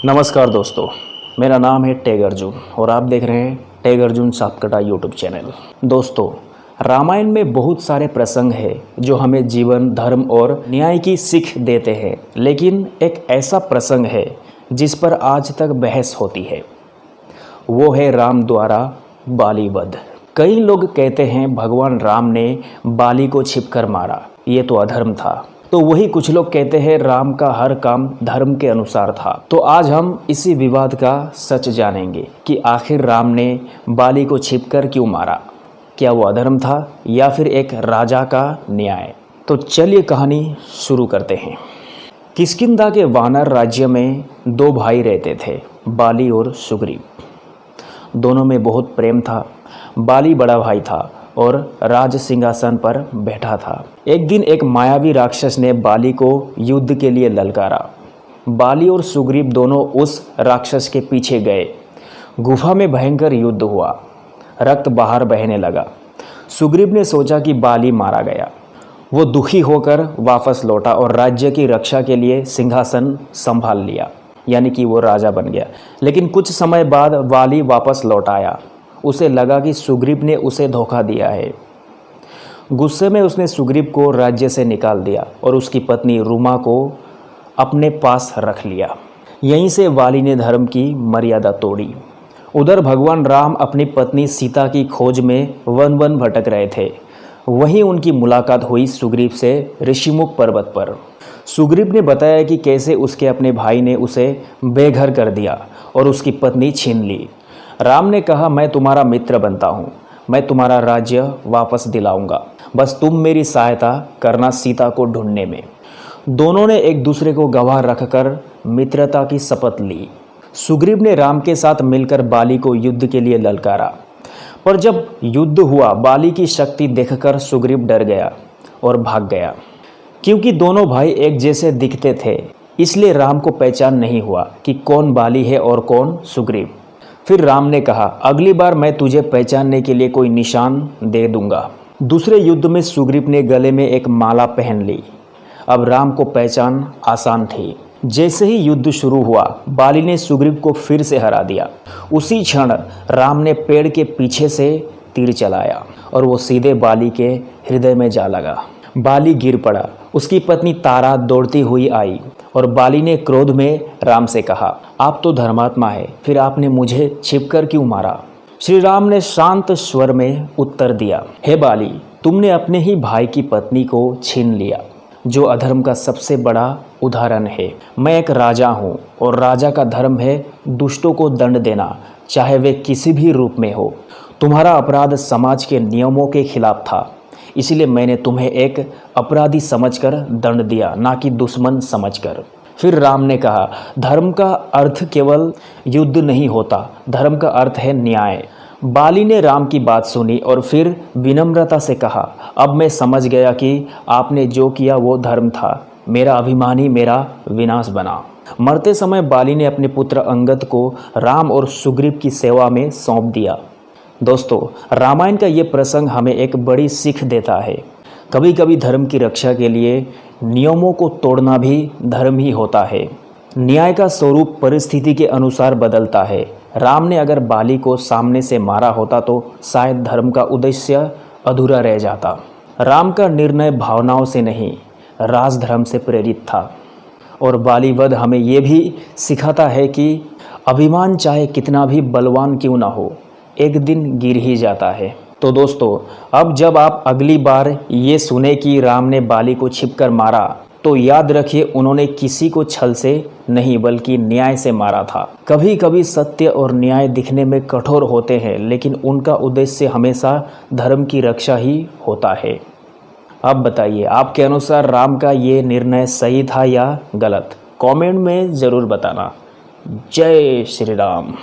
नमस्कार दोस्तों, मेरा नाम है टेग अर्जुन और आप देख रहे हैं टेग अर्जुन सापकटा यूट्यूब चैनल। दोस्तों, रामायण में बहुत सारे प्रसंग हैं जो हमें जीवन, धर्म और न्याय की सीख देते हैं, लेकिन एक ऐसा प्रसंग है जिस पर आज तक बहस होती है। वो है राम द्वारा बाली वध। कई लोग कहते हैं भगवान राम ने बाली को छिपकर मारा, ये तो अधर्म था। तो वही कुछ लोग कहते हैं राम का हर काम धर्म के अनुसार था। तो आज हम इसी विवाद का सच जानेंगे कि आखिर राम ने बाली को छिपकर क्यों मारा। क्या वो अधर्म था या फिर एक राजा का न्याय। तो चलिए कहानी शुरू करते हैं। किष्किंधा के वानर राज्य में दो भाई रहते थे, बाली और सुग्रीव। दोनों में बहुत प्रेम था। बाली बड़ा भाई था और राज सिंहासन पर बैठा था। एक दिन एक मायावी राक्षस ने बाली को युद्ध के लिए ललकारा। बाली और सुग्रीव दोनों उस राक्षस के पीछे गए। गुफा में भयंकर युद्ध हुआ, रक्त बाहर बहने लगा। सुग्रीव ने सोचा कि बाली मारा गया। वो दुखी होकर वापस लौटा और राज्य की रक्षा के लिए सिंहासन संभाल लिया, यानी कि वो राजा बन गया। लेकिन कुछ समय बाद बाली वापस लौट आया। उसे लगा कि सुग्रीव ने उसे धोखा दिया है। गुस्से में उसने सुग्रीव को राज्य से निकाल दिया और उसकी पत्नी रूमा को अपने पास रख लिया। यहीं से बाली ने धर्म की मर्यादा तोड़ी। उधर भगवान राम अपनी पत्नी सीता की खोज में वन वन भटक रहे थे। वहीं उनकी मुलाकात हुई सुग्रीव से ऋषिमुख पर्वत पर। सुग्रीव ने बताया कि कैसे उसके अपने भाई ने उसे बेघर कर दिया और उसकी पत्नी छीन ली। राम ने कहा, मैं तुम्हारा मित्र बनता हूँ, मैं तुम्हारा राज्य वापस दिलाऊंगा, बस तुम मेरी सहायता करना सीता को ढूंढने में। दोनों ने एक दूसरे को गवाह रखकर मित्रता की शपथ ली। सुग्रीव ने राम के साथ मिलकर बाली को युद्ध के लिए ललकारा, पर जब युद्ध हुआ बाली की शक्ति देखकर सुग्रीव डर गया और भाग गया। क्योंकि दोनों भाई एक जैसे दिखते थे, इसलिए राम को पहचान नहीं हुआ कि कौन बाली है और कौन सुग्रीव। फिर राम ने कहा, अगली बार मैं तुझे पहचानने के लिए कोई निशान दे दूंगा। दूसरे युद्ध में सुग्रीव ने गले में एक माला पहन ली। अब राम को पहचान आसान थी। जैसे ही युद्ध शुरू हुआ, बाली ने सुग्रीव को फिर से हरा दिया। उसी क्षण राम ने पेड़ के पीछे से तीर चलाया और वो सीधे बाली के हृदय में जा लगा। बाली गिर पड़ा। उसकी पत्नी तारा दौड़ती हुई आई और बाली ने क्रोध में राम से कहा, आप तो धर्मात्मा है, फिर आपने मुझे छिपकर क्यों मारा। श्री राम ने शांत स्वर में उत्तर दिया, हे बाली, तुमने अपने ही भाई की पत्नी को छीन लिया, जो अधर्म का सबसे बड़ा उदाहरण है। मैं एक राजा हूँ और राजा का धर्म है दुष्टों को दंड देना, चाहे वे किसी भी रूप में हो। तुम्हारा अपराध समाज के नियमों के खिलाफ था, इसलिए मैंने तुम्हें एक अपराधी समझकर दंड दिया, ना कि दुश्मन समझकर। फिर राम ने कहा, धर्म का अर्थ केवल युद्ध नहीं होता, धर्म का अर्थ है न्याय। बाली ने राम की बात सुनी और फिर विनम्रता से कहा, अब मैं समझ गया कि आपने जो किया वो धर्म था। मेरा अभिमान ही मेरा विनाश बना। मरते समय बाली ने अपने पुत्र अंगद को राम और सुग्रीव की सेवा में सौंप दिया। दोस्तों, रामायण का ये प्रसंग हमें एक बड़ी सीख देता है। कभी कभी धर्म की रक्षा के लिए नियमों को तोड़ना भी धर्म ही होता है। न्याय का स्वरूप परिस्थिति के अनुसार बदलता है। राम ने अगर बाली को सामने से मारा होता तो शायद धर्म का उद्देश्य अधूरा रह जाता। राम का निर्णय भावनाओं से नहीं, राजधर्म से प्रेरित था। और बाली वध हमें ये भी सिखाता है कि अभिमान चाहे कितना भी बलवान क्यों ना हो, एक दिन गिर ही जाता है। तो दोस्तों, अब जब आप अगली बार ये सुने कि राम ने बाली को छिपकर मारा, तो याद रखिए उन्होंने किसी को छल से नहीं बल्कि न्याय से मारा था। कभी कभी सत्य और न्याय दिखने में कठोर होते हैं, लेकिन उनका उद्देश्य हमेशा धर्म की रक्षा ही होता है। अब बताइए, आपके अनुसार राम का ये निर्णय सही था या गलत? कमेंट में ज़रूर बताना। जय श्री राम।